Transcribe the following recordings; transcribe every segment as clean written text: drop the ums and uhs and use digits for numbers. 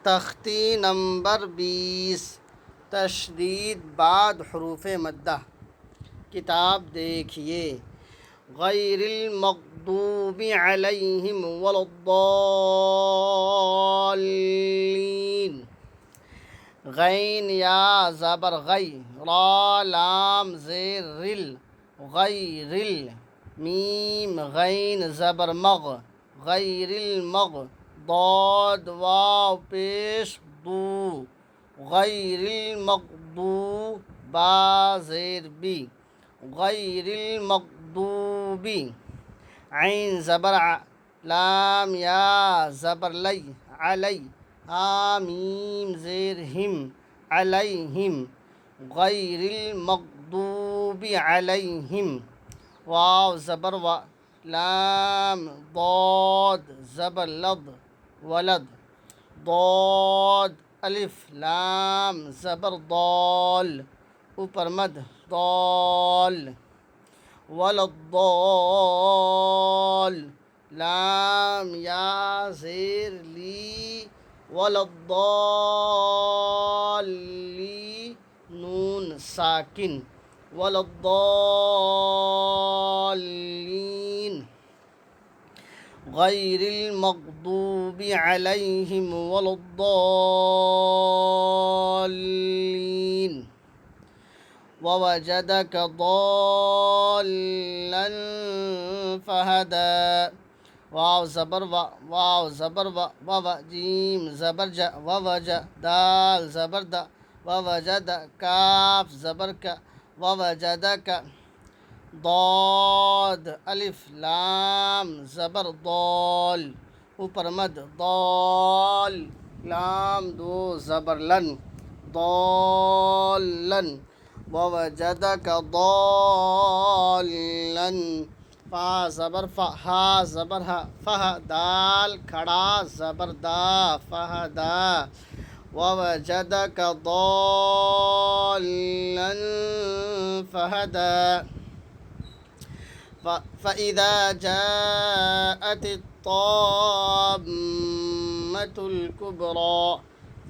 तख्ती नंबर 20 तशदीद बाद हुरूफ मद्दा। किताब देखिए। गैरिल मग़दूबि अलैहिम वलद्दाल्लीन। गैन या ज़बर गै, रा लाम ज़ेर रिल, गैरिल। मीम गैन ज़बर मग, गैरिल मग। दाद वाव पेश दू, गैरिल मग़दू। बा ज़ेर बी, गैरिल मग़दूबी। ऐन ज़बर आ, लाम या ज़बर लै, अलई। हा मीम ज़ेर हिम, अलैहिम। गैरिल मग़दूबि अलैहिम। वाव ज़बर व, लाम दाद ज़बर लद, वलद। दाद अलिफ लाम ज़बर दाल, ऊपर मद दाल। वलद्दाल, लाम या ज़ेर ली, वलद्दाली। नून साकिन, वलद्दालीन। गैरिल मग़दूबि अलैहिम वलद्दालीन। ववजदक दाल्लन फहदा। वाव ज़बर व, वाव ज़बर व, वव जीम ज़बर ज, ववज। दाल ज़बर द, ववजद। काफ ज़बर क, ववजदक। दाद अलिफ लाम ज़बर दाल, ऊपर मद दाल। लाम दो ज़बर लन, दाल्लन। ववजदक दाल्लन। फा ज़बर फ़, हा ज़बर ह, फ़ह। दाल खड़ा ज़बर दा, फ़हदा। ववजदक दाल्लन फ़हदा। फ़इज़ा जाअतित ताम्मतुल कुबरा।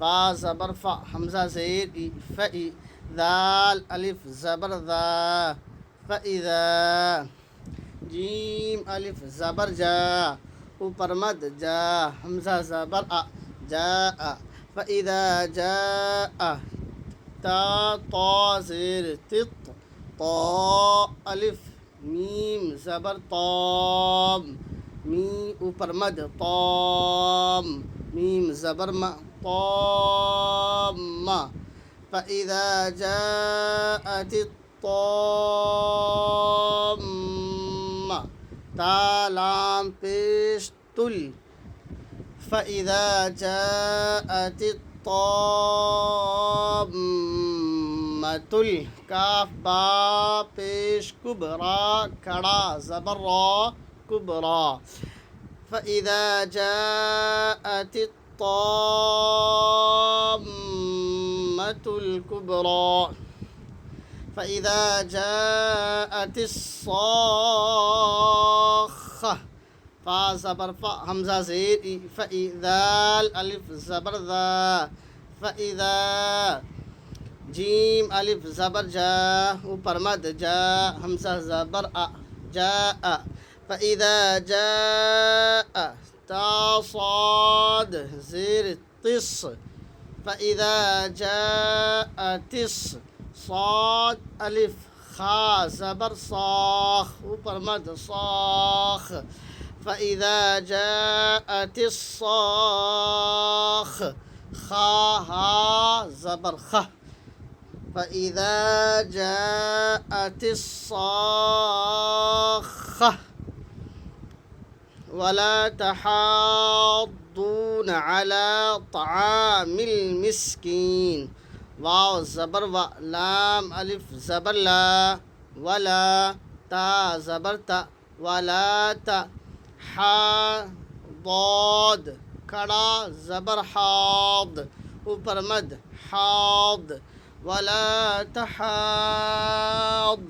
फ़ा ज़बर फ़, हमज़ा ज़ेर ई, फ़ई। दाल अलिफ ज़बर दा, फ़इज़ा। जीम अलिफ ज़बर जा, ऊपर मद जा, हमज़ा ज़बर अ, जा। फ़इज़ा जाअ। ता ज़ेर तित, ता अलिफ मीम ज़बर ताम, मी ऊपर मद ताम। मीम ज़बर म, ताम्मा। फ़इज़ा जाअतित ताम्मा। ता लाम पेश तुल। फ़इज़ा जाअतित ताम्मतुल। काफ बा पेश कुबरा, खड़ा ज़बर रा, कुबरा। फ़इज़ा जाअतित ताम्मतुल कुबरा। फ़इज़ा जाअतिस साख़्ख़ा। फ़ा ज़बर फ़, हमज़ा ज़ेर ई, फ़ई। दाल अलिफ ज़बर ज़ा, फ़इज़ा। जीम अलिफ ज़बर जा, ऊपर मद जा, हमज़ा ज़बर अ, जाअ। फ़इज़ा जाअ। ता साद ज़ेर तिस। फ़इज़ा जाअतिस। साद अलिफ खा ज़बर साख़, ऊपर मद साख़। फ़इज़ा जाअतिस साख़। खा हा ज़बर ख। फ़इज़ा जाअतिस साख़्ख़ा। वला तहाद्दून अला तआमिल मिस्कीन। वाव ज़बर व, लाम अलिफ ज़बर ला, वला। ता ज़बर ता, वला ता। हा दाद खड़ा ज़बर हाद, ऊपर मद हाद। वला तहाद।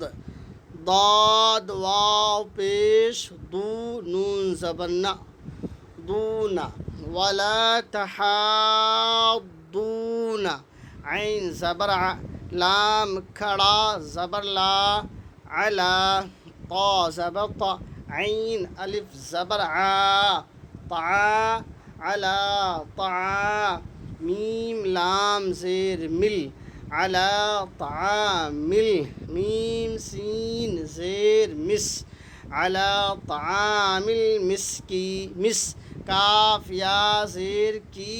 दाद वाव पेश दू, नून ज़बर न, दूना। वला तहाद्दून ऐन ज़बर आ लाम खड़ा ज़बर ला अला ता ज़बर ता ऐन अलिफ ज़बर आ ता अला ता मीम लाम ज़ेर मिल अला तामिल मीम सीन ज़ेर मिस अला तामिल मिस्की मिस काफ या ज़ेर की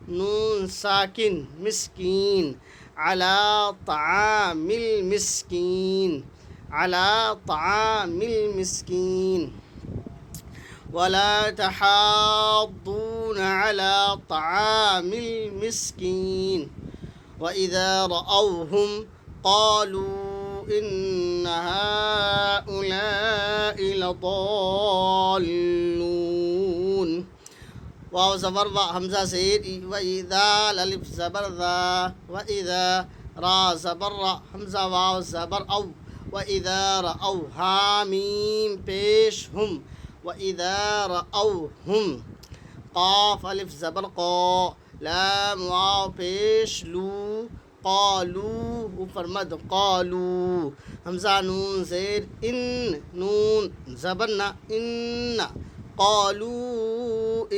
नून साकिन मिस्कीन अला तामिल मिस्कीन अला तामिल मिस्कीन वला तहाद्दून अला तामिल मिस्कीन वइज़ा रअौहुम क़ालू इन्न हाउलाइ लضالून वाव ज़बर वा हमज़ा ज़ेर वइज़ा अलिफ ज़बर ज़ा वइज़ा रा ज़बर रा हमज़ा वाव ज़बर औ वइज़ा रअौ हा मीम पेश हुम वइज़ा रअौहुम क़ाफ अलिफ ज़बर क़ा लाम वाव पेश लू क़ालू ऊपर मद क़ालू हमज़ा नून ज़ेर इन नून ज़बर ना इन्ना क़ालू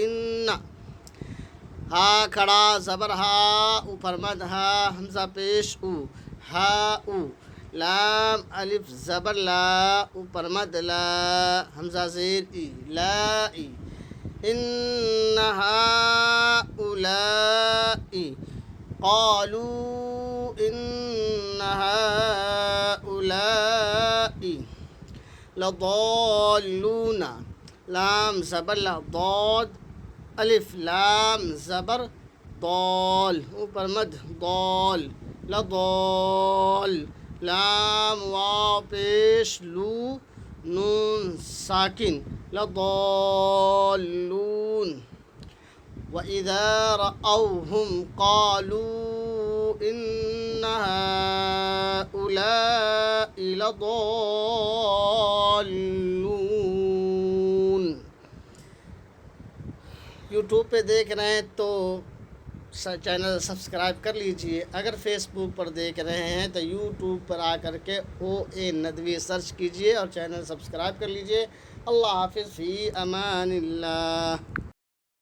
इन्ना हा खड़ा ज़बर हा ऊपर मद हा हमज़ा पेश ऊ हा ऊ लाम अलिफ ज़बर ला ऊपर मद ला हमज़ा ज़ेर ई ला ई इन्न हाउलाइ क़ालू इन्न हाउलाइ लضالून लाम ज़बर ला ضاد अलिफ लाम ज़बर ضال ऊपर मद ضال लضال लाम वाव पेश लू नून साकिन लضالून वइज़ा रअौहुम क़ालू इन्न हाउलाइ लضالून। यूट्यूब पे देख रहे हैं तो चैनल सब्सक्राइब कर लीजिए। अगर फेसबुक पर देख रहे हैं तो यूट्यूब पर आकर के OA नदवी सर्च कीजिए और चैनल सब्सक्राइब कर लीजिए। अल्लाह हाफिज़ फ़ी अमानिल्लाह।